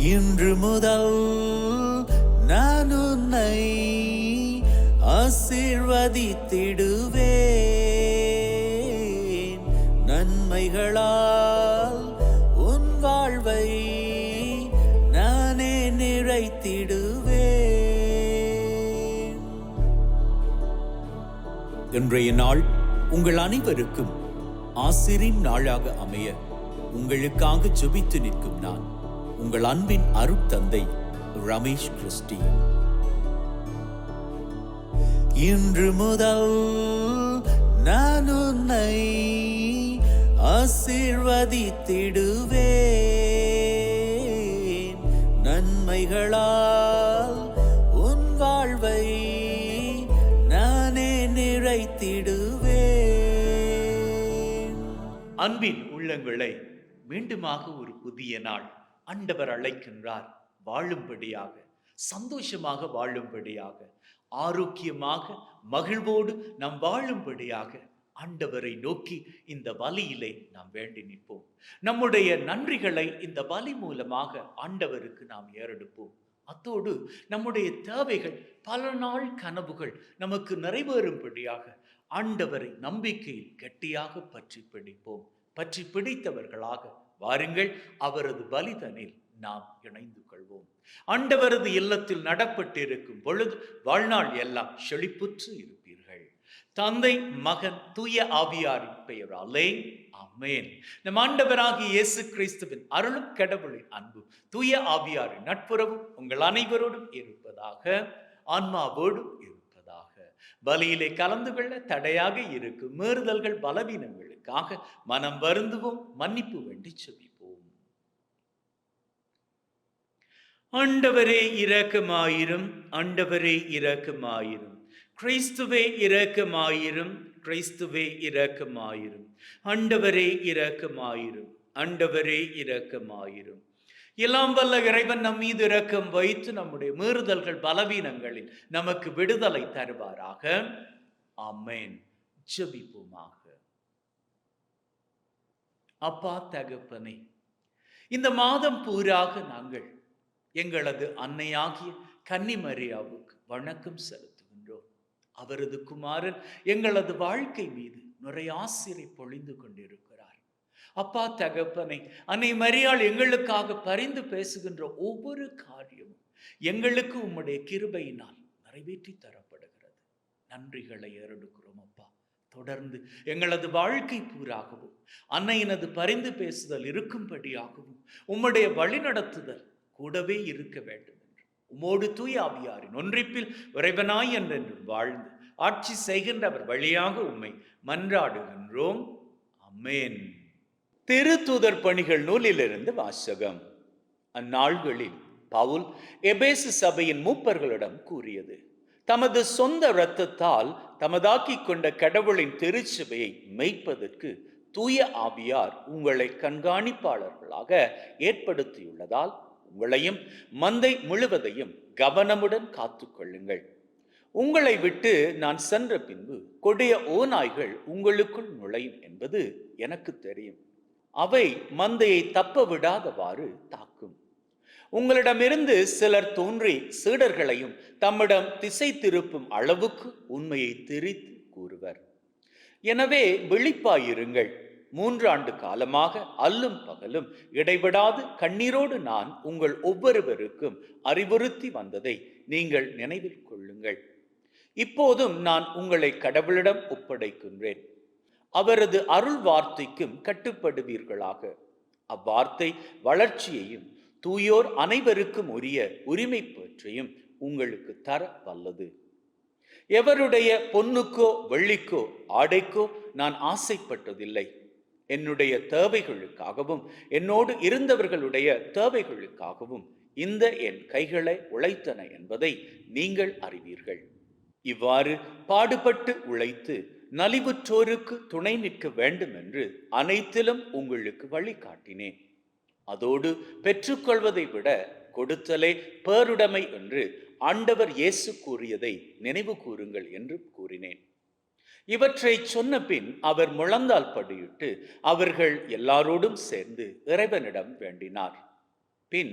இன்று முதல் நான் உன்னை ஆசீர்வதித்திடுவேன். நன்மைகளால் உன் வாழ்வை நானே நிறைத்திடுவேன். இன்றைய நாள் உங்கள் அனைவருக்கும் ஆசிரின் நாளாக அமைய உங்களுக்காக ஜெபித்து நிற்கும் நான் உங்கள் அன்பின் அருட்தந்தை ரமேஷ் கிறிஸ்டி. இன்று முதல் நான் உன்னை ஆசீர்வதித்திடுவேன். நன்மைகளால் உன் வாழ்வை நானே நிறைத்திடுவேன். அன்பின் உள்ளங்களை மீண்டுமாக ஒரு புதிய நாள் ஆண்டவர் அழைக்கின்றார். வாழும்படியாக, சந்தோஷமாக வாழும்படியாக, ஆரோக்கியமாக மகிழ்வோடு நாம் வாழும்படியாக ஆண்டவரை நோக்கி இந்த பலியிலே நாம் வேண்டி நிற்போம். நம்முடைய நன்றிகளை இந்த பலி மூலமாக ஆண்டவருக்கு நாம் ஏறெடுப்போம். அத்தோடு நம்முடைய தேவைகள், பல நாள் கனவுகள் நமக்கு நிறைவேறும்படியாக ஆண்டவரை நம்பிக்கையில் கெட்டியாக பற்றி பிடிப்போம். பற்றி பிடித்தவர்களாக வாருங்கள், அவரது பலிதனில் நாம் இணைந்து கொள்வோம். ஆண்டவரது இல்லத்தில் நடப்பட்டிருக்கும் பொழுது வாழ்நாள் எல்லாம் செழிப்புற்று இருப்பீர்கள். தந்தை, மகன், தூய ஆவியாரின் பெயராலே ஆமென். நம் ஆண்டவராகிய இயேசு கிறிஸ்துவின் அருளும் கடவுளின் அன்பும் தூய ஆவியாரின் நட்புறவும் உங்கள் அனைவரோடும் இருப்பதாக, ஆன்மாவோடும் இருப்பதாக. பலியிலே கலந்து கொள்ள தடையாக இருக்கும் மீறுதல்கள், பலவீனங்களுக்காக மனம் வருந்துவோம், மன்னிப்பு வேண்டி செபிப்போம். ஆண்டவரே இரக்கமாயிரும், ஆண்டவரே இரக்கமாயிரும். கிறிஸ்துவே இரக்கமாயிரும், கிறிஸ்துவே இரக்கமாயிரும். ஆண்டவரே இரக்கமாயிரும், ஆண்டவரே இரக்கமாயிரும். எல்லாம் வல்ல இறைவன் நம் மீது இரக்கம் வைத்து நம்முடைய மீறுதல்கள், பலவீனங்களில் நமக்கு விடுதலை தருவாராக. ஆமென். ஜெபிப்போமாக. அப்பா தகப்பனே, இந்த மாதம் பூராக நாங்கள் எங்களது அன்னையாகிய கன்னிமரியாவுக்கு வணக்கம் செலுத்துகின்றோம். அவரது குமாரன் எங்களது வாழ்க்கை மீது நிறைய ஆசிரை பொழிந்து கொண்டிருக்கிறார். அப்பா தகப்பனை, அன்னை மரியாள் எங்களுக்காக பரிந்து பேசுகின்ற ஒவ்வொரு காரியமும் எங்களுக்கு உம்முடைய கிருபையினால் நிறைவேற்றி தரப்படுகிறது. நன்றிகளை ஏறெடுக்கிறோம் அப்பா. தொடர்ந்து எங்களது வாழ்க்கை பூராகவும் அன்னையினது பரிந்து பேசுதல் இருக்கும்படியாகவும் உம்முடைய வழிநடத்துதல் கூடவே இருக்க வேண்டும் என்று உம்மோடு தூய ஆவியாரின் ஒன்றிப்பில் இறைவனாய் என்றென்றும் வாழ்ந்து ஆட்சி செய்கின்றவர் வழியாக உம்மை மன்றாடுகின்றோம். ஆமென். திருத்தூதர் பணிகள் நூலிலிருந்து வாசகம். அந்நாள்களில் பவுல் எபேசு சபையின் மூப்பர்களிடம் கூறியது: தமது சொந்த இரத்தத்தால் தமதாக்கிக் கொண்ட கடவுளின் திருச்சபையை மேய்ப்பதற்கு தூய ஆவியார் உங்களை கண்காணிப்பாளர்களாக ஏற்படுத்தியுள்ளதால் உங்களையும் மந்தை முழுவதையும் கவனமுடன் காத்துக்கொள்ளுங்கள். உங்களை விட்டு நான் சென்ற பின்பு கொடிய ஓநாய்கள் உங்களுக்குள் நுழையும் என்பது எனக்கு தெரியும். அவை மந்தையை தப்ப விடாதவாறு தாக்கும். உங்களிடமிருந்து சிலர் தோன்றி சீடர்களையும் தம்மிடம் திசை திருப்பும் அளவுக்கு உண்மையை திரித்து கூறுவர். எனவே விழிப்பாயிருங்கள். 3 ஆண்டு காலமாக அல்லும் பகலும் இடைவிடாது கண்ணீரோடு நான் உங்கள் ஒவ்வொருவருக்கும் அறிவுறுத்தி வந்ததை நீங்கள் நினைவில் கொள்ளுங்கள். இப்போதும் நான் உங்களை கடவுளிடம் ஒப்படைக்கின்றேன். அவரது அருள் வார்த்தைக்கும் கட்டுப்படுவீர்களாக. அவ்வார்த்தை வளர்ச்சியையும் தூயோர் அனைவருக்கும் உரிய உரிமை பற்றியும் உங்களுக்கு தர வல்லது. எவருடைய பொன்னுக்கோ வெள்ளிக்கோ ஆடைக்கோ நான் ஆசைப்பட்டதில்லை. என்னுடைய தேவைகளுக்காகவும் என்னோடு இருந்தவர்களுடைய தேவைகளுக்காகவும் இந்த என் கைகளை உழைத்தன என்பதை நீங்கள் அறிவீர்கள். இவ்வாறு பாடுபட்டு உழைத்து நலிவுற்றோருக்கு துணை நிற்க வேண்டும் என்று அனைத்திலும் உங்களுக்கு வழிகாட்டினேன். அதோடு பெற்றுக்கொள்வதை விட கொடுத்தலே பேருடைமை என்று ஆண்டவர் இயேசு கூறியதை நினைவு கூறுங்கள் என்று கூறினேன். இவற்றை சொன்ன பின் அவர் முழந்தால் படியிட்டு அவர்கள் எல்லாரோடும் சேர்ந்து இறைவனிடம் வேண்டினார். பின்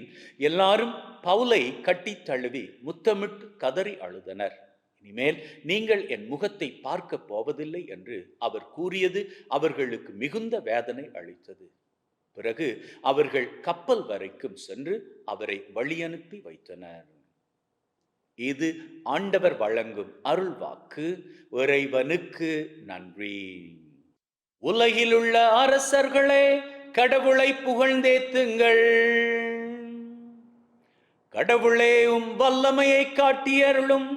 எல்லாரும் பவுலை கட்டி தழுவி முத்தமிட்டு கதறி அழுதனர். இனிமேல் நீங்கள் என் முகத்தை பார்க்க போவதில்லை என்று அவர் கூறியது அவர்களுக்கு மிகுந்த வேதனை அளித்தது. பிறகு அவர்கள் கப்பல் வரைக்கும் சென்று அவரை வழியனுப்பி வைத்தனர். இது ஆண்டவர் வழங்கும் அருள்வாக்கு. இறைவனுக்கு நன்றி. உலகிலுள்ள அரசர்களே, கடவுளை புகழ்ந்தேத்துங்கள். கடவுளே, உம் வல்லமையை காட்டியருளும்.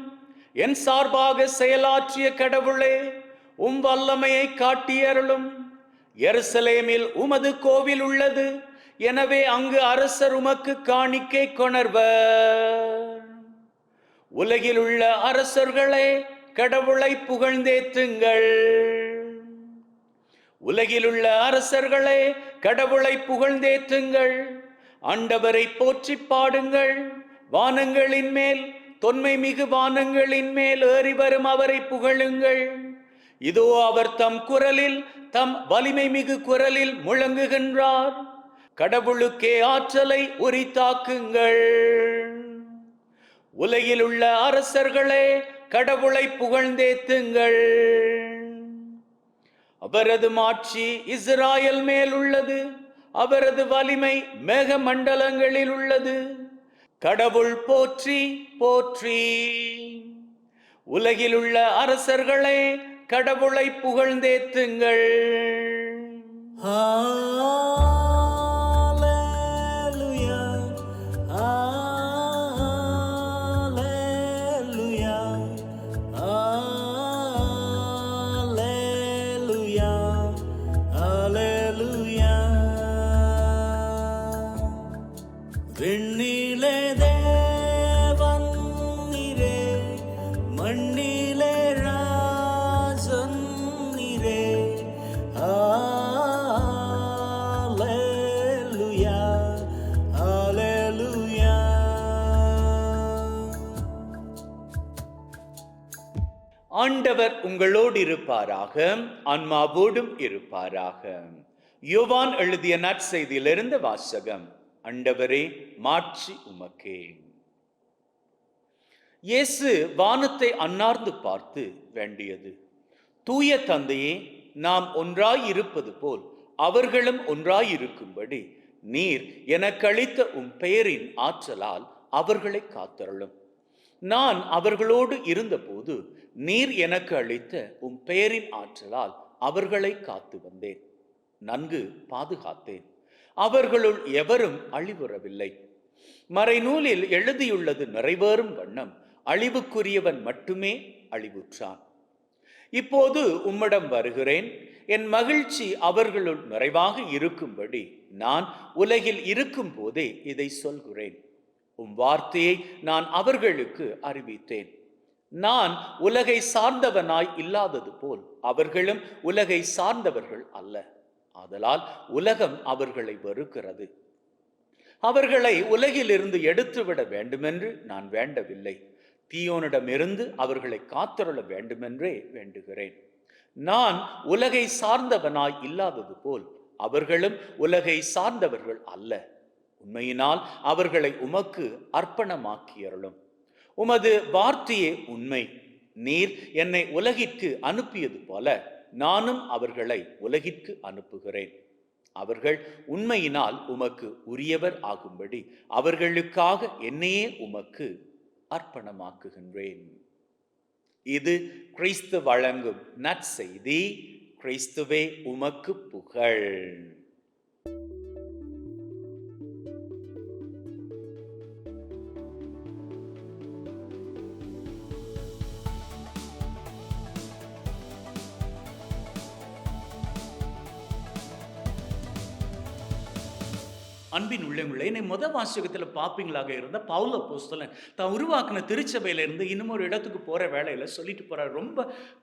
என் சார்பாக செயலாற்றிய கடவுளே, உம் வல்லமையை காட்டியருளும். எருசலேமில் உமது கோவில் உள்ளது, எனவே அங்கு அரசர் உமக்கு காணிக்கை கொணர்வர். உலகில் உள்ள அரசர்களே, கடவுளை புகழ்ந்தேத்துங்கள். உலகில் உள்ள அரசர்களே, கடவுளை புகழ்ந்தேத்துங்கள். ஆண்டவரை போற்றி பாடுங்கள். வானங்களின் மேல், தொன்மை மிகு வானங்களின் மேல் ஏறி வரும் அவரை புகழுங்கள். இதோ அவர் தம் குரலில், தம் வலிமை மிகு குரலில் முழங்குகின்றார். கடவுளுக்கே ஆற்றலை உரித்தாக்குங்கள். உலகில் உள்ள அரசர்களே, கடவுளை புகழ்ந்தேத்துங்கள். அவரது மாட்சி இஸ்ராயல் மேல் உள்ளது, அவரது வலிமை மேக மண்டலங்களில் உள்ளது. கடவுள் போற்றி போற்றி. உலகில் உள்ள அரசர்களே, கடவுளை புகழ்ந்தேத்துங்கள். ஹalleluya, ஹalleluya, ஹalleluya, ஹalleluya. விண்ணிலே தேவன் நீரே, மண்ணிலே ராஜன் நீரே. ஹalleluya, ஹalleluya. ஆண்டவர் உங்களோடு இருப்பாராக, ஆன்மாவோடும் இருப்பாராக. யோவான் எழுதிய நற்செய்தியிலிருந்து வாசகம். ஆண்டவரே, மாட்சி உமக்கே. இயேசு வானத்தை அண்ணார்ந்து பார்த்து வேண்டியது: தூய தந்தையே, நாம் ஒன்றாயிருப்பது போல் அவர்களும் ஒன்றாயிருக்கும்படி நீர் எனக்கு அளித்த உம் பெயரின் ஆற்றலால் அவர்களை காத்தருளும். நான் அவர்களோடு இருந்தபோது நீர் எனக்கு அளித்த உம் பெயரின் ஆற்றலால் அவர்களை காத்து வந்தேன், நன்கு பாதுகாத்தேன். அவர்களுள் எவரும் அழிவுறவில்லை. மறைநூலில் எழுதியுள்ளது நிறைவேறும் வண்ணம் அழிவுக்குரியவன் மட்டுமே அழிவுற்றான். இப்போது உம்மிடம் வருகிறேன். என் மகிழ்ச்சி அவர்களுள் நிறைவாக இருக்கும்படி நான் உலகில் இருக்கும் போதே இதை சொல்கிறேன். உம் வார்த்தையை நான் அவர்களுக்கு அறிவித்தேன். நான் உலகை சார்ந்தவனாய் இல்லாதது போல் அவர்களும் உலகை சார்ந்தவர்கள் அல்ல. ஆதலால் உலகம் அவர்களை வெறுக்கிறது. அவர்களை உலகிலிருந்து எடுத்துவிட வேண்டுமென்று நான் வேண்டவில்லை. தீயோனிடமிருந்து அவர்களை காத்தருள வேண்டுமென்றே வேண்டுகிறேன். நான் உலகை சார்ந்தவனாய் இல்லாதது போல் அவர்களும் உலகை சார்ந்தவர்கள் அல்ல. உண்மையினால் அவர்களை உமக்கு அர்ப்பணமாக்கியருளும். உமது வார்த்தையே உண்மை. நீர் என்னை உலகிற்கு அனுப்பியது போல நானும் அவர்களை உலகிற்கு அனுப்புகிறேன். அவர்கள் உண்மையினால் உமக்கு உரியவர் ஆகும்படி அவர்களுக்காக என்னையே உமக்கு அர்ப்பணமாக்குகின்றேன். இது கிறிஸ்து வழங்கும் நற்செய்தி. கிறிஸ்துவே உமக்கு புகழ். அன்பின் உள்ளங்களே, என்னை வாசகத்தில் பார்ப்பீங்களாக இருந்த பவுல் அப்போஸ்தலன் தான் உருவாக்கின திருச்சபையில இருந்து இன்னும் ஒரு இடத்துக்கு போற வேலையில சொல்லிட்டு போறார், ரொம்ப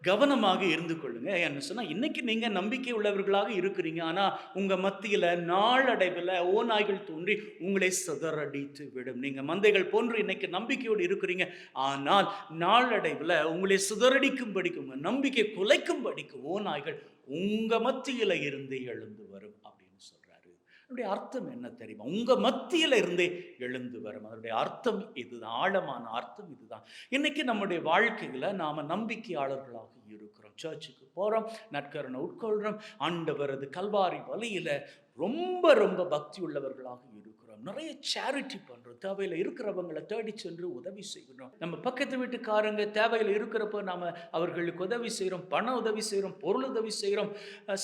கவனமாக இருந்து கொள்ளுங்க. என்ன சொன்னா, இன்னைக்கு நீங்க நம்பிக்கை உள்ளவர்களாக இருக்கிறீங்க, ஆனா உங்க மத்தியில நாளடைவில் ஓநாய்கள் தோன்றி உங்களை சிதறடித்து விடும். நீங்க மந்தைகள் போன்று இன்னைக்கு நம்பிக்கையோடு இருக்கிறீங்க, ஆனால் நாளடைவில் உங்களை சிதறடிக்கும்படிக்கு, உங்க நம்பிக்கை குலைக்கும்படிக்கு ஓநாய்கள் உங்க மத்தியில இருந்து எழுந்து வரும் அப்படின்னு சொல்றாரு. அதனுடைய அர்த்தம் என்ன தெரியுமா? உங்க மத்தியில இருந்தே எழுந்து வரும். அதனுடைய அர்த்தம் இதுதான், ஆழமான அர்த்தம் இதுதான். இன்னைக்கு நம்முடைய வாழ்க்கையில நாம நம்பிக்கையாளர்களாக இருக்கிறோம். சர்ச்சுக்கு போறோம், நற்கருணை உட்கொள்றோம், ஆண்டவரது கல்வாரி வழியில ரொம்ப ரொம்ப பக்தி உள்ளவர்களாக இருக்கிறோம். நிறைய சேரிட்டி பண்றோம். தேவையில இருக்கிறவங்களை தேடி சென்று உதவி செய்கிறோம். நம்ம பக்கத்து வீட்டுக்காரங்க தேவையில இருக்கிறப்ப நாம அவர்களுக்கு உதவி செய்கிறோம், பண உதவி செய்கிறோம், பொருள் உதவி செய்கிறோம்,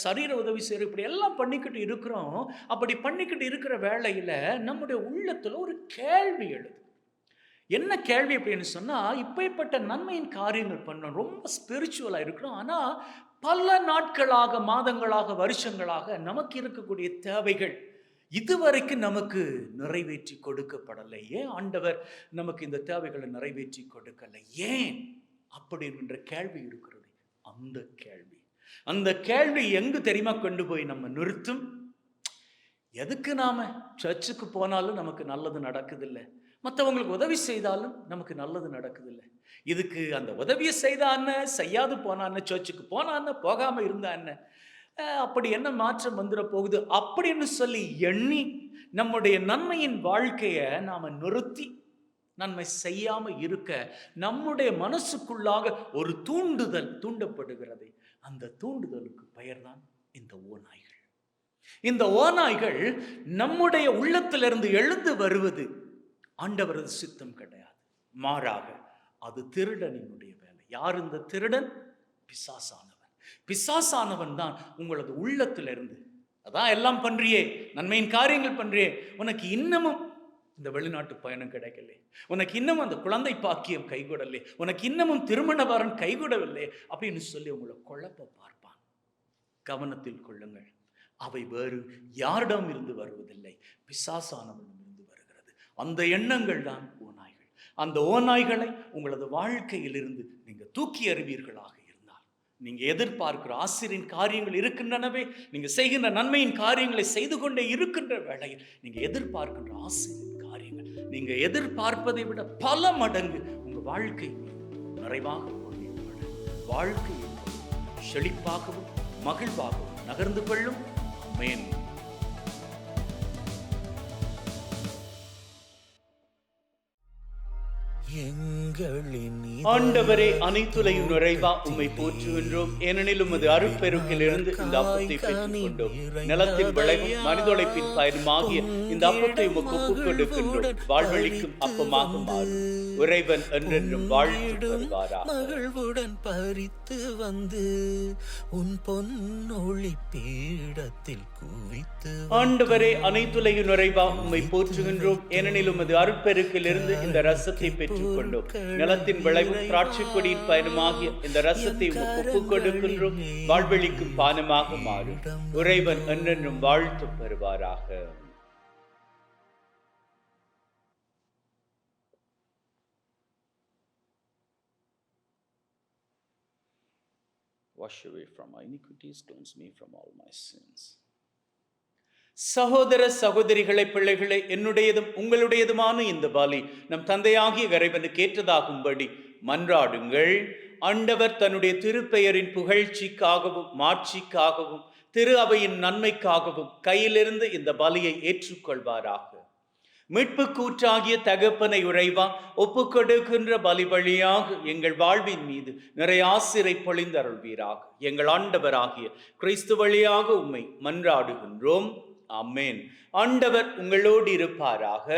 சரீர உதவி செய்கிறோம். இப்படி எல்லாம் பண்ணிக்கிட்டு இருக்கிறோம். அப்படி பண்ணிக்கிட்டு இருக்கிற வேளையில நம்முடைய உள்ளத்துல ஒரு கேள்வி எழுது. என்ன கேள்வி அப்படின்னு சொன்னா, இப்பேற்பட்ட நன்மையின் காரியங்கள் பண்ணோம், ரொம்ப ஸ்பிரிச்சுவலா இருக்கிறோம். ஆனா பல நாட்களாக, மாதங்களாக, வருஷங்களாக நமக்கு இருக்கக்கூடிய தேவைகள் இதுவரைக்கும் நமக்கு நிறைவேற்றி கொடுக்கப்படலை. ஏன் ஆண்டவர் நமக்கு இந்த தேவைகளை நிறைவேற்றி கொடுக்கலை? ஏன் அப்படின்ற கேள்வி இருக்கிறது. அந்த கேள்வி எங்கு தெரியுமா கொண்டு போய் நம்ம நிறுத்தும்? எதுக்கு நாம சர்ச்சுக்கு போனாலும் நமக்கு நல்லது நடக்குதில்லை, மற்றவங்களுக்கு உதவி செய்தாலும் நமக்கு நல்லது நடக்குதில்லை. இதுக்கு அந்த உதவியை செய்தான்னு, செய்யாது போனான்னு, சர்ச்சுக்கு போனான்னு, போகாம இருந்தான்னு, அப்படி என்ன மாற்றம் வந்துட போகுது அப்படின்னு சொல்லி எண்ணி நம்முடைய நன்மையின் வாழ்க்கையை நாம நிறுத்தி நன்மை செய்யாம இருக்க நம்முடைய மனசுக்குள்ளாக ஒரு தூண்டப்படுகிறது. அந்த தூண்டுதலுக்கு பெயர்தான் இந்த ஓநாய்கள். இந்த ஓநாய்கள் நம்முடைய உள்ளத்திலிருந்து எழுந்து வருவது ஆண்டவரது சித்தம் கிடையாது. மாறாக அது திருடனினுடைய வேலை. யார் இந்த திருடன்? பிசாசானவன் தான் உங்களது உள்ளத்திலிருந்து, அதான் எல்லாம் பண்றியே, நன்மையின் காரியங்கள் பண்றியே, உனக்கு இன்னமும் இந்த வெளிநாட்டு பயணம் கிடைக்கல, உனக்கு இன்னமும் அந்த குழந்தை பாக்கியம் கைகூடலே, உனக்கு இன்னமும் திருமண வரன் கைகூடவில்லை அப்படின்னு சொல்லி உங்களை குழப்ப பார்ப்பான். கவனத்தில் கொள்ளுங்கள், அவை வேறு யாரிடம் இருந்து வருவதில்லை, பிசாசானவனிடம் இருந்து வருகிறது. அந்த எண்ணங்கள் தான் ஓநாய்கள். அந்த ஓநாய்களை உங்களது வாழ்க்கையிலிருந்து நீங்க தூக்கி எறிவீர்களாக நீங்க எதிர்பார்க்கிற ஆசிரியின் காரியங்கள் இருக்கின்றனவே, நீங்க செய்கின்ற நன்மையின் காரியங்களை செய்து கொண்டே இருக்கின்ற வேளையில் நீங்க எதிர்பார்க்கின்ற ஆசிரியின் காரியங்கள் நீங்க எதிர்பார்ப்பதை விட பல மடங்கு உங்க வாழ்க்கை நிறைவாக வாழ்க்கை செழிப்பாகவும் மகிழ்வாகவும் நகர்ந்து கொள்ளும். ஆமென். ஆண்டவரே, அனைத்துலகின் நிறைவா உம்மை போற்றுகின்றோம். ஏனெனில் உமது அருட்பெருக்கிலிருந்து இந்த அப்பத்தை பெற்றுக் கொண்டோம். நிலத்தின் விளைவும் மனிதொழைப்பின் பயனுமாகிய இந்த அப்பத்தை உமக்கு ஒப்புக் கொடுக்கின்றோம். வாழ்வழிக்கும் அப்பமாக மாறும். இறைவன் என்றென்றும் வாழ்த்து வருவாராக. மகிழ்வுடன் பறித்து வந்து உன் பொன்னொளி பீடத்தில் குவித்து. ஆண்டவரே, அனைத்துலகின் நிறைவா உம்மை போற்றுகின்றோம். ஏனெனில் உமது அருட்பெருக்கிலிருந்து இந்த ரசத்தை பெற்றுக் கொண்டோம். நிலத்தின் விளைவும் திராட்சை கொடியின் பயனுமாகிய இந்த ரசத்தை ஒப்புக் கொடுக்கின்றோம். வாழ்வழிக்கும் பானமாக மாறும். இறைவன் என்றென்றும் வாழ்த்து பெறுவாராக. Wash away from my iniquities, cleanse me from all my sins. சகோதர சகோதரிகளை, பிள்ளைகளை, என்னுடையதும் உங்களுடையதுமான இந்த பலி நம் தந்தையாகிய இறைவனுக்கு ஏற்றதாகும்படி மன்றாடுங்கள். ஆண்டவர் தன்னுடைய திருப்பெயரின் புகழ்ச்சிக்காகவும் மாட்சிக்காகவும் திரு அவையின் நன்மைக்காகவும் கையிலிருந்து இந்த பலியை ஏற்றுக்கொள்வாராக. மீட்பு கூற்றாகிய தகப்பனை உறைவா ஒப்புக்கொடுக்கின்ற பலி வழியாக எங்கள் வாழ்வின் மீது நிறைய ஆசிரை பொழிந்தருள்வீராக. எங்கள் ஆண்டவராகிய கிறிஸ்து வழியாக உம்மை மன்றாடுகின்றோம். ஆமென். ஆண்டவர் உங்களோடு இருப்பாராக,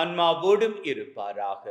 ஆன்மாவோடும் இருப்பாராக.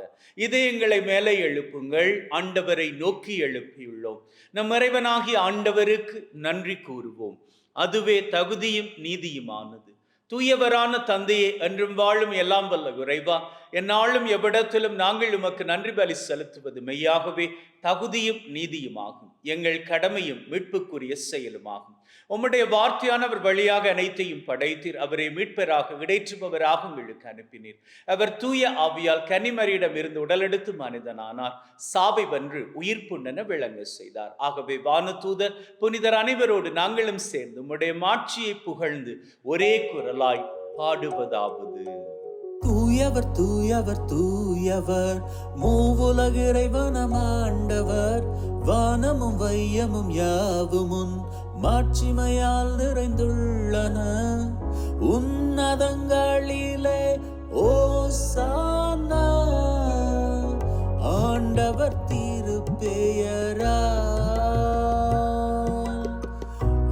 இதயங்களை மேலே எழுப்புங்கள். ஆண்டவரை நோக்கி எழுப்பியுள்ளோம். நம் இறைவனாகிய ஆண்டவருக்கு நன்றி கூறுவோம். அதுவே தகுதியும் நீதியுமானது. தூயவரான தந்தையே, என்றும் வாழும் எல்லாம் வல்ல இறைவா, எந்நாளும் எவ்விடத்திலும் நாங்கள் உமக்கு நன்றி பலி செலுத்துவது மெய்யாகவே தகுதியும் நீதியுமாகும். எங்கள் கடமையும் மீட்புக்குரிய செயலுமாகும். உம்முடைய வார்த்தையானவர் வழியாக அனைத்தையும் படைத்தீர். அவரை மீட்பராக இடைற்றுபவராக உங்களுக்கு அனுப்பினீர். அவர் தூய ஆவியால் கன்னிமரியிடம் இருந்து உடலெடுத்து மனிதனானார். சாவை வென்று உயிர் புண்ணென விளங்க செய்தார். ஆகவே வானதூதர் புனிதர் அனைவரோடு நாங்களும் சேர்ந்து உம்முடைய மாட்சியை புகழ்ந்து ஒரே குரலாய் பாடுவதாவது: தூயவர் தூயவர் தூயவர், மூவுலக இறைவனம் ஆண்டவர். வானமும் வையமும் யாவுமுன் மாட்சிமையால் நிறைந்துள்ளன. உன் பெயரால்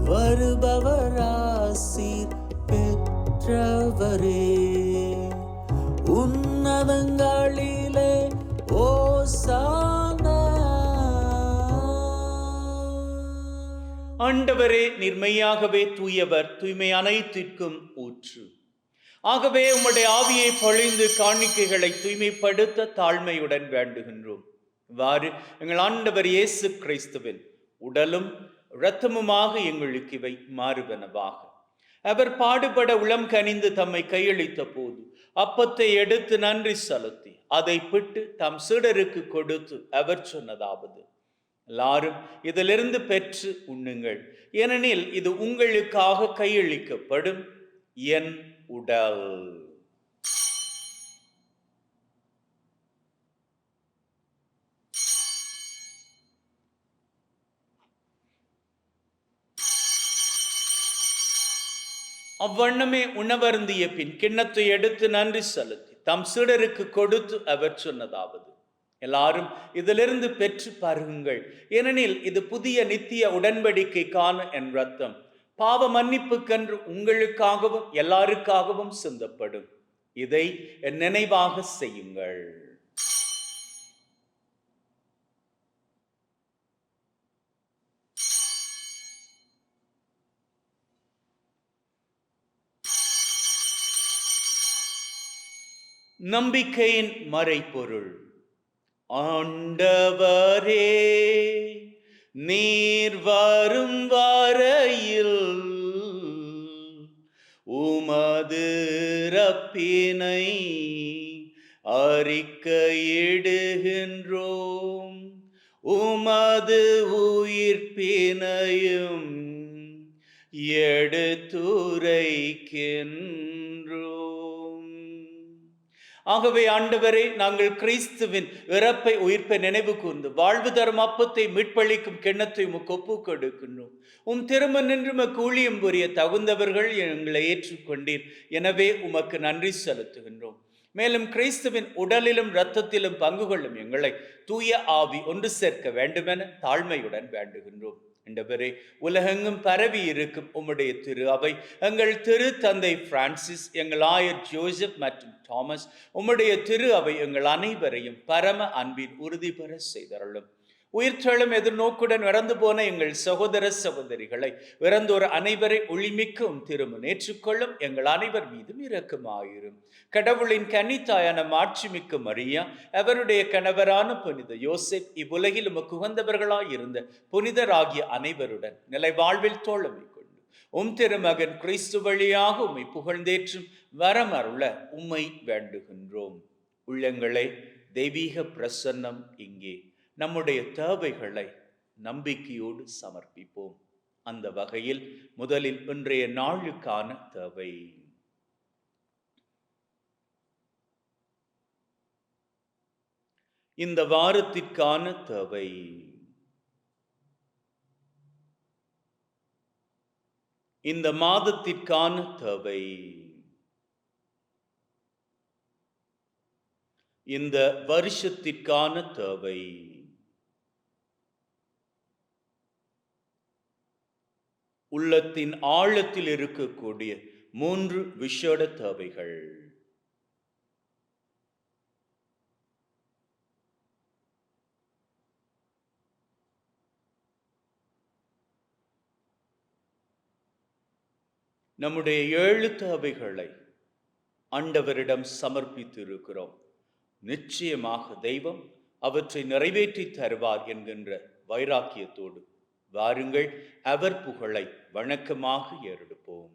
வருபவராசீர் பெற்றவரே உன்னதங்களிலே ஓசானா. ஆண்டவரே நிர்மையாகவே தூயவர், தூய்மை அனைத்திற்கும் ஊற்று. ஆகவே உம்முடைய ஆவியை பொழிந்து காணிக்கைகளை தூய்மைப்படுத்த தாழ்மையுடன் வேண்டுகின்றோம். இவ்வாறு எங்கள் ஆண்டவர் இயேசு கிறிஸ்துவின் உடலும் இரத்தமுமாக எங்களுக்கு இவை மாறுவனவாக. அவர் பாடுபட உளம் கனிந்து தம்மை கையளித்த போது அப்பத்தை எடுத்து நன்றி செலுத்தி அதை பிட்டு தம் சீடருக்கு கொடுத்து அவர் சொன்னதாவது, எல்லாரும் இதிலிருந்து பெற்று உண்ணுங்கள், ஏனெனில் இது உங்களுக்காக கையளிக்கப்படும் என் உடல். அவ்வண்ணமே உணவருந்திய பின் கிண்ணத்தை எடுத்து நன்றி செலுத்தி தம் சீடருக்கு கொடுத்து அவர் சொன்னதாவது, எல்லாரும் இதிலிருந்து பெற்று பருகுங்கள், ஏனெனில் இது புதிய நித்திய உடன்படிக்கைக்கான என் இரத்தம், பாவ மன்னிப்புக்கென்று உங்களுக்காகவும் எல்லாருக்காகவும் சிந்தப்படும். இதை என் நினைவாக செய்யுங்கள். நம்பிக்கையின் மறைபொருள். ஆண்டவரே, நீர் வரும் வரையில் உமது இரப்பினை அறிக்கையிடுகின்றோம், உமது உயிர்ப்பினையும் எடுத்துரைக்கின்றோம். ஆகவே ஆண்டவரே, நாங்கள் கிறிஸ்துவின் இறப்பை உயிர்ப்பை நினைவு கூர்ந்து வாழ்வு தரும் அப்பத்தை மீட்பளிக்கும் கிண்ணத்தை உமக்கு ஒப்புக் கொடுக்கின்றோம். உம் திரும்ப நின்று உமக்கு ஊழியம் புரிய தகுந்தவர்கள் எங்களை ஏற்றுக்கொண்டீர். எனவே உமக்கு நன்றி செலுத்துகின்றோம். மேலும் கிறிஸ்துவின் உடலிலும் இரத்தத்திலும் பங்கு கொள்ளும் எங்களை தூய ஆவி ஒன்று சேர்க்க வேண்டுமென தாழ்மையுடன் வேண்டுகின்றோம். ஆண்டவரே, உலகெங்கும் பரவி இருக்கும் உம்முடைய திரு அவை, எங்கள் திரு தந்தை பிரான்சிஸ், எங்கள் ஆயர் ஜோசப் மற்றும் தாமஸ், உம்முடைய திரு அவை எங்கள் அனைவரையும் பரம அன்பின் உறுதி பெற செய்தருளும். உயிர்த்தெழும் எதிர்நோக்குடன் இறந்து போன எங்கள் சகோதர சகோதரிகளை, இறந்தோர் அனைவரை ஒளிமிக்கும் திருமணம் ஏற்றுக்கொள்ளும் எங்கள் அனைவர் மீதும் இரக்கமாயிரும். கடவுளின் கன்னித்தாயான மாட்சிமிக்க மரியா, அவருடைய கணவரான புனித யோசேப், இவ்வுலகில் உமக்கு உகந்தவர்களாய் இருந்த புனிதராகிய அனைவருடன் நிலை வாழ்வில் தோழமை கொண்டு உம் திருமகன் கிறிஸ்து வழியாக உம்மை புகழ்ந்தேற்றும் வரம் அருள உம்மை வேண்டுகின்றோம். உள்ளங்களே, தெய்வீக பிரசன்னம் இங்கே. நம்முடைய தேவைகளை நம்பிக்கையோடு சமர்ப்பிப்போம். அந்த வகையில் முதலில் இன்றைய நாளுக்கான தேவை. இந்த வாரத்திற்கான தேவை. இந்த மாதத்திற்கான தேவை. இந்த வருஷத்திற்கான தேவை. உள்ளத்தின் ஆழத்தில் இருக்கக்கூடிய 3 விசேட தேவைகள். நம்முடைய 7 தேவைகளை ஆண்டவரிடம் சமர்ப்பித்திருக்கிறோம். நிச்சயமாக தெய்வம் அவற்றை நிறைவேற்றி தருவார் என்கின்ற வைராக்கியத்தோடு வாருங்கள், அவர் புகழை வணக்கமாக ஏறெடுப்போம்.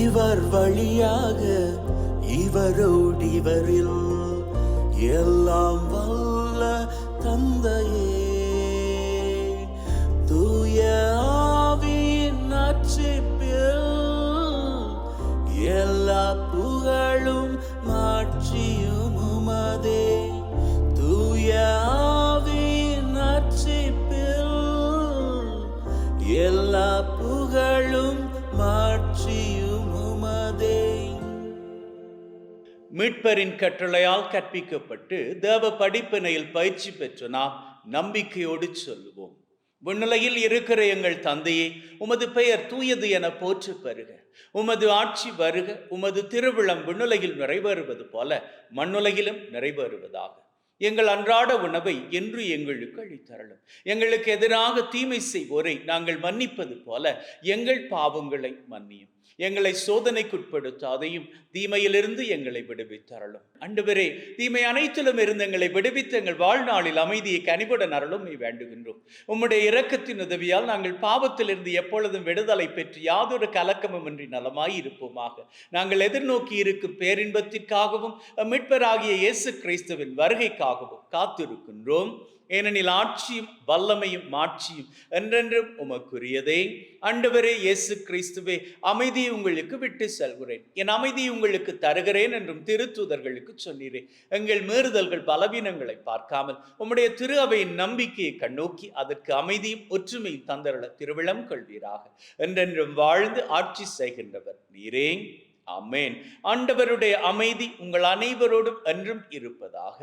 இவர் வழியாக இவரோடு இவரில் எல்லாம் வல்ல தந்தையே, தூய ஆவியின் நட்சிப்பில் எல்லா புகழும் மாட்சியும் உமதே. தூய ஆவியின் நட்சிப்பில் எல்லா புகழும் மாட்சியும் உமதே. மீட்பரின் கட்டளையால் கற்பிக்கப்பட்டு தேவ படிப்பினையில் பயிற்சி பெற்ற நாம் நம்பிக்கையோடு சொல்லுவோம். விண்ணுலகில் இருக்கிற எங்கள் தந்தையே, உமது பெயர் தூயது என போற்று பெறுக. உமது ஆட்சி வருக. உமது திருவிழம் விண்ணுலகில் நிறைவேறுவது போல மண்ணுலகிலும் நிறைவேறுவதாக. எங்கள் அன்றாட உணவை என்று எங்களுக்கு அளித்தருளும். எங்களுக்கு எதிராக தீமை செய்வோரை நாங்கள் மன்னிப்பது போல எங்கள் பாவங்களை மன்னியும். எங்களை சோதனைக்குட்படுத்தாதையும் தீமையிலிருந்து எங்களை விடுவித்தருளும். ஆண்டவரே, தீமை அனைத்திலும் இருந்து எங்களை விடுவித்து எங்கள் வாழ்நாளில் அமைதியை கனிவுடன் அருளும் வேண்டுகின்றோம். உம்முடைய இரக்கத்தின் உதவியால் நாங்கள் பாவத்திலிருந்து எப்பொழுதும் விடுதலை பெற்று யாதொரு கலக்கமும் இன்றி நலமாய் இருப்போமாக. நாங்கள் எதிர்நோக்கி இருக்கும் பேரின்பத்திற்காகவும் மீட்பராகிய இயேசு கிறிஸ்துவின் வருகைக்காகவும் காத்திருக்கின்றோம். ஏனெனில் ஆட்சியும் வல்லமையும் மாட்சியும் என்றென்றும் உமக்குரியதே. ஆண்டவரே இயேசு கிறிஸ்துவே, அமைதியை உங்களுக்கு விட்டு செல்கிறேன், என் அமைதியை உங்களுக்கு தருகிறேன் என்றும் திருத்தூதர்களுக்கு சொன்னீரேன். எங்கள் மீறுதல்கள் பலவீனங்களை பார்க்காமல் உம்முடைய திரு அவையின் நம்பிக்கையை கண்ணோக்கி அதற்கு அமைதியும் ஒற்றுமையும் தந்தருள திருவிழம் கொள்வீராக. என்றென்றும் வாழ்ந்து ஆட்சி செய்கின்றவர் நீரே. ஆமென். ஆண்டவருடைய அமைதி உங்கள் அனைவரோடும் என்றும் இருப்பதாக,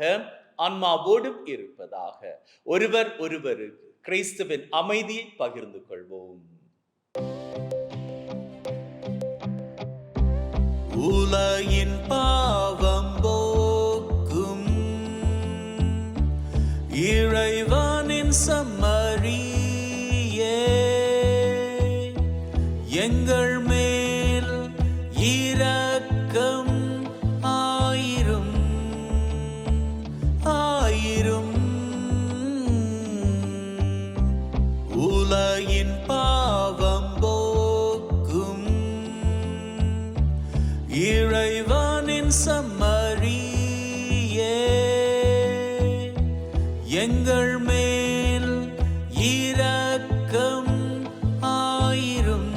ஆன்மாவோடும் இருப்பதாக. ஒருவர் ஒருவருக்கு கிறிஸ்துவின் அமைதியை பகிர்ந்து கொள்வோம். உலகின் பாவம் போக்கும் இறைவனின் சம்மரியே, எங்கள் மேல் இரக்கம் ஆயிரும் ஆயிரும். உலகின் பாவம் போக்கும் இறைவனின் சம்மரியே, எங்கள் மேல் இரக்கம் ஆயிரும்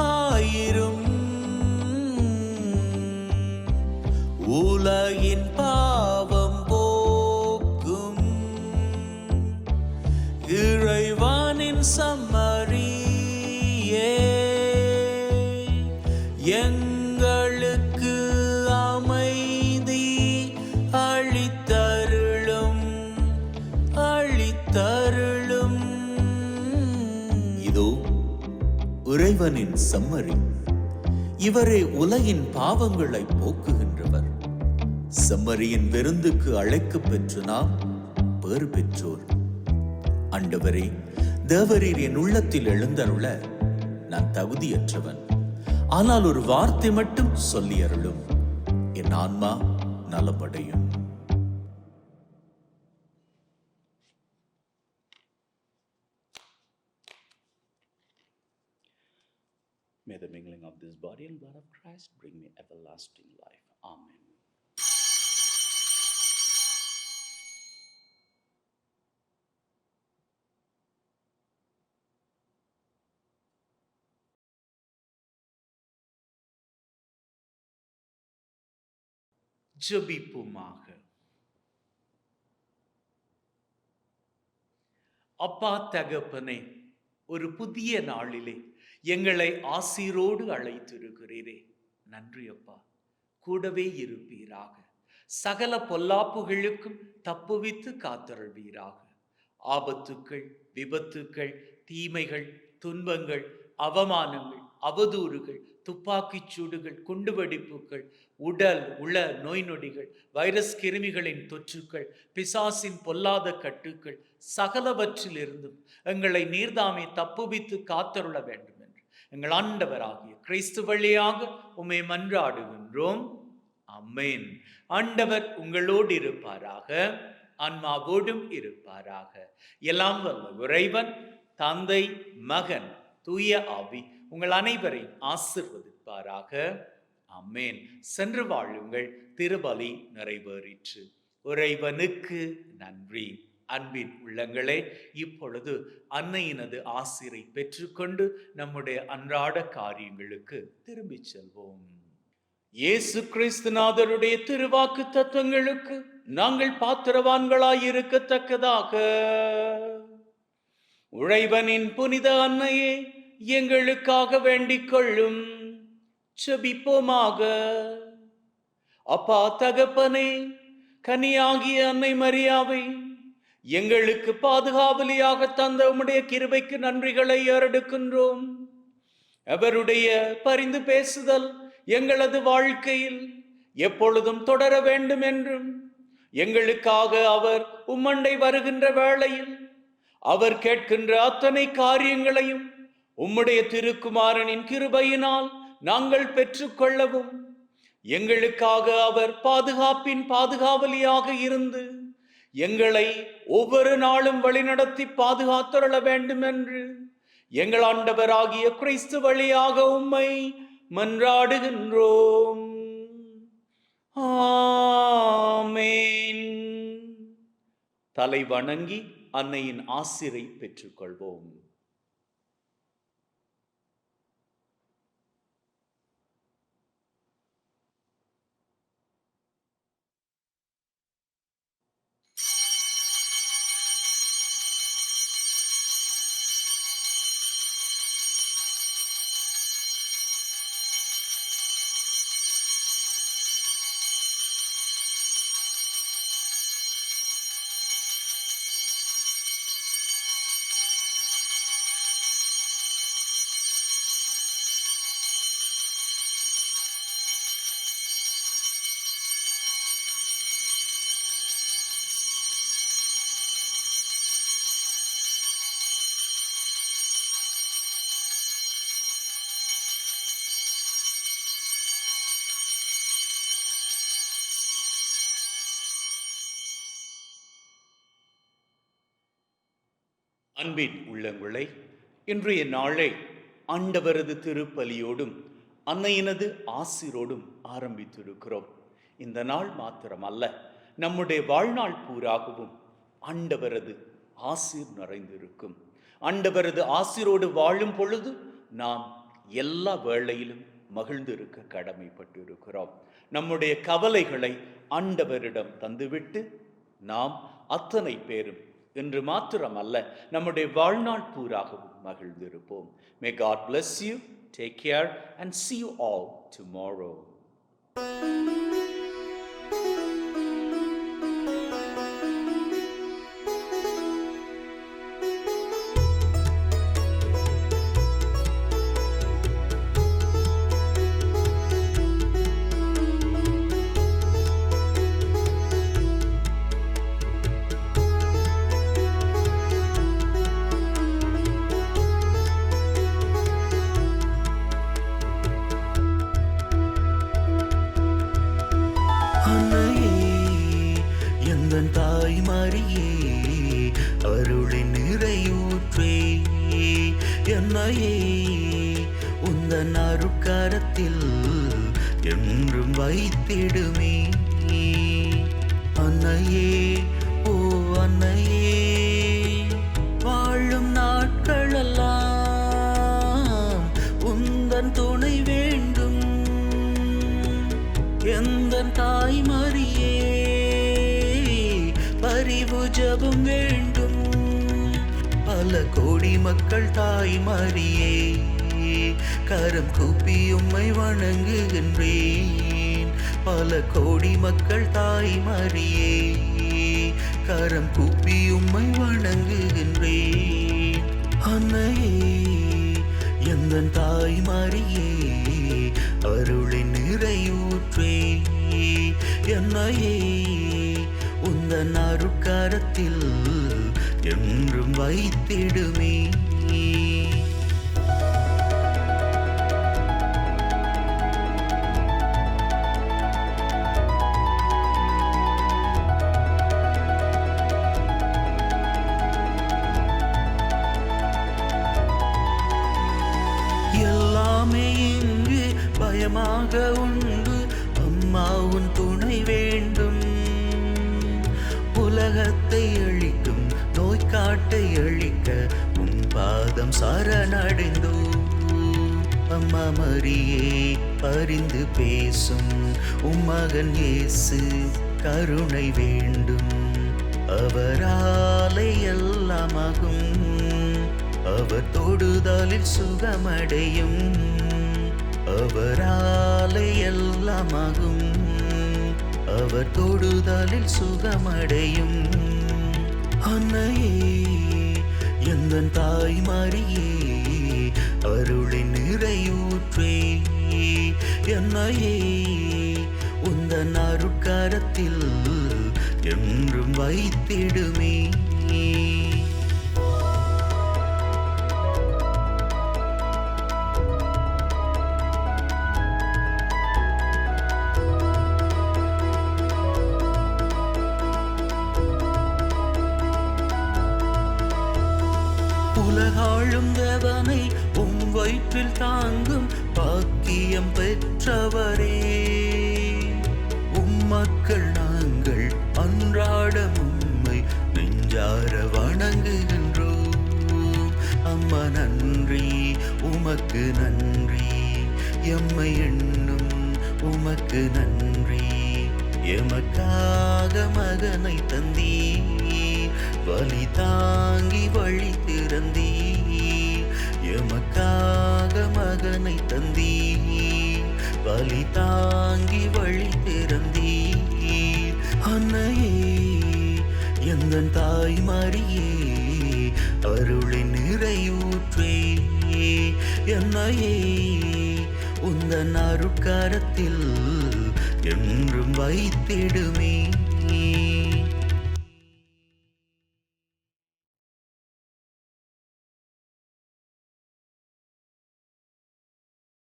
ஆயிரும். உலகின் பாவம் போக்கும் இறைவனின் சம்மரியே, எங்களுக்கு அமைதி அளித்தருளும் அளித்தருளும். இதோ இறைவனின் சம்மரி, இவரே உலகின் பாவங்களை போக்குகின்றவர். செம்மறியின் விருந்துக்கு அழைக்கப் பெற்று நாம் பேறு பெற்றோர். ஆண்டவரே, தேவரீர் என் உள்ளத்தில் எழுந்தருள நான் தகுதியற்றவன். ஆனால் ஒரு வார்த்தை மட்டும் சொல்லி அருளும், என் ஆன்மா நலமடையும். May the mingling of this body and blood of Christ bring me everlasting life. Amen. ஜெபிப்போமாக. அப்பா தகப்பனே, ஒரு புதிய நாளிலே எங்களை ஆசீரோடு அழைத்திருக்கிறீரே, நன்றி அப்பா. கூடவே இருப்பீராக. சகல பொல்லாப்புகளுக்கும் தப்புவித்து காத்தருள்வீராக. ஆபத்துக்கள், விபத்துக்கள், தீமைகள், துன்பங்கள், அவமானங்கள், அவதூறுகள், துப்பாக்கிச் சூடுகள், குண்டுவெடிப்புகள், உடல் உள நோய் நொடிகள், வைரஸ் கிருமிகளின் தொற்றுக்கள், பிசாசின் பொல்லாத கட்டுக்கள் சகலவற்றிலிருந்தும் எங்களை நீர்தாமே தப்புவித்து காத்தருள வேண்டும் என்று எங்கள் ஆண்டவராகிய கிறிஸ்து வழியாக உம்மை மன்றாடுகின்றோம். ஆமென். ஆண்டவர் உங்களோடு இருப்பாராக, ஆன்மாவோடும் இருப்பாராக. எல்லாம் வல்ல இறைவன் தந்தை, மகன், தூய ஆவி உங்கள் அனைவரையும் ஆசீர்வதிப்பாராக. ஆமென். சென்று வாழுங்கள். திருபலி நிறைவேறிற்று. இறைவனுக்கு நன்றி. அன்பின் உள்ளங்களே, இப்பொழுது அன்னையினது ஆசிரை பெற்றுக்கொண்டு நம்முடைய அன்றாட காரியங்களுக்கு திரும்பி செல்வோம். இயேசு கிறிஸ்துநாதருடைய திருவாக்கு தத்துவங்களுக்கு நாங்கள் பாத்திரவான்களாய் இருக்கத்தக்கதாக உழைவனின் புனித அன்னையே எங்களுக்காக வேண்டிக் கொள்ளும். செபிப்போமாக. அப்பா தகப்பனே, கனியாகிய அன்னை மரியாவை எங்களுக்கு பாதுகாவலியாக தந்த உம்முடைய கிருபைக்கு நன்றிகளை ஏறெடுக்கின்றோம். அவருடைய பரிந்து பேசுதல் எங்களது வாழ்க்கையில் எப்பொழுதும் தொடர வேண்டும் என்றும், எங்களுக்காக அவர் உம்மண்டை வருகின்ற வேளையில் அவர் கேட்கின்ற அத்தனை காரியங்களையும் உம்முடைய திருக்குமாரனின் கிருபையினால் நாங்கள் பெற்றுக்கொள்ளவும், எங்களுக்காக அவர் பாதுகாப்பின் பாதுகாவலியாக இருந்து எங்களை ஒவ்வொரு நாளும் வழிநடத்தி பாதுகாத்தருள வேண்டும் என்று எங்கள் ஆண்டவராகிய கிறிஸ்து வழியாக உம்மை மன்றாடுகின்றோம். ஆமென். தலை வணங்கி அன்னையின் ஆசிரை பெற்றுக்கொள்வோம். அன்பின் உள்ளங்களே, இன்றைய நாளை ஆண்டவரது திருப்பலியோடும் அன்னையினது ஆசிரோடும் ஆரம்பித்திருக்கிறோம். இந்த நாள் மாத்திரமல்ல, நம்முடைய வாழ்நாள் பூராகவும் ஆண்டவரது ஆசீர் நிறைந்திருக்கும். ஆண்டவரது ஆசீரோடு வாழும் பொழுது நாம் எல்லா வேளையிலும் மகிழ்ந்திருக்க கடமைப்பட்டிருக்கிறோம். நம்முடைய கவலைகளை ஆண்டவரிடம் தந்துவிட்டு நாம் அத்தனை பேரும் இன்று மாத்திரமல்ல, நம்முடைய வாழ்நாள் பூராகவும் மகிழ்ந்திருப்போம். May God bless you. Take care and see you all tomorrow. உந்தன் அருட்கரத்தில் என்றும் வைத்திடுமே. அன்னையே, ஓ அன்னையே, வாழும் நாட்களெல்லாம் உந்தன் துணை வேண்டும். எந்தன் தாய்மரியே, பரிவு ஜெபம் வேண்டும். பல கோடி மக்கள் தாய்மரியே, கரம் கூப்பி உம்மை வணங்குகின்றேன். பல கோடி மக்கள் தாய்மரியே, கரம் கூப்பி உம்மை வணங்குகின்றேன். அன்னையே, எந்தன் தாய்மரியே, அருளின் நிறையூற்றே. என்னையே உந்தன் அருட்கரத்தில் என்றும் வைத்திடுமே. எல்லாமே இங்கு பயமாக உண்டு, அம்மா உன் துணை வேண்டும். உலகத்தை அழிக்கும் நோய்க்காட்டை அழிக்க உன் பாதம் சரணடைந்தோ. அம்மா மரியே, பரிந்து பேசும் உம்மகன் இயேசு கருணை வேண்டும். அவராலே எல்லாமாகும், அவர் தொடுதலில் சுகமடையும். அவராலே எல்லாமாகும், அவர் தொடுதலில் சுகமடையும். அன்னையே எந்தன் தாய் மரியே, அருளின் நிறையூற்றே, என்னையே உந்தன் அருட்கரத்தில் என்றும் வைத்திடுமே. உலகாளும் தேவனை உம் வயிற்றில் தாங்கும் பாக்கியம் பெற்றவரே, உம் மக்கள் நாங்கள் அன்றாடம் உம்மை நெஞ்சார வணங்குகின்றோம். அம்மா நன்றி, உமக்கு நன்றி, எம்மை எண்ணும் உமக்கு நன்றி. எமக்காக மகனை தந்தீர், வலி தாங்கி வழி திறந்தீர். எமக்காக மகனை தந்தீர், வலி தாங்கி வழி திறந்தீர். அன்னையே எந்தன் தாய் மரியே, அருளின் நிறையூற்றே, என்னையே உந்தன் அருட்கரத்தில் என்றும் வைத்திடுமே.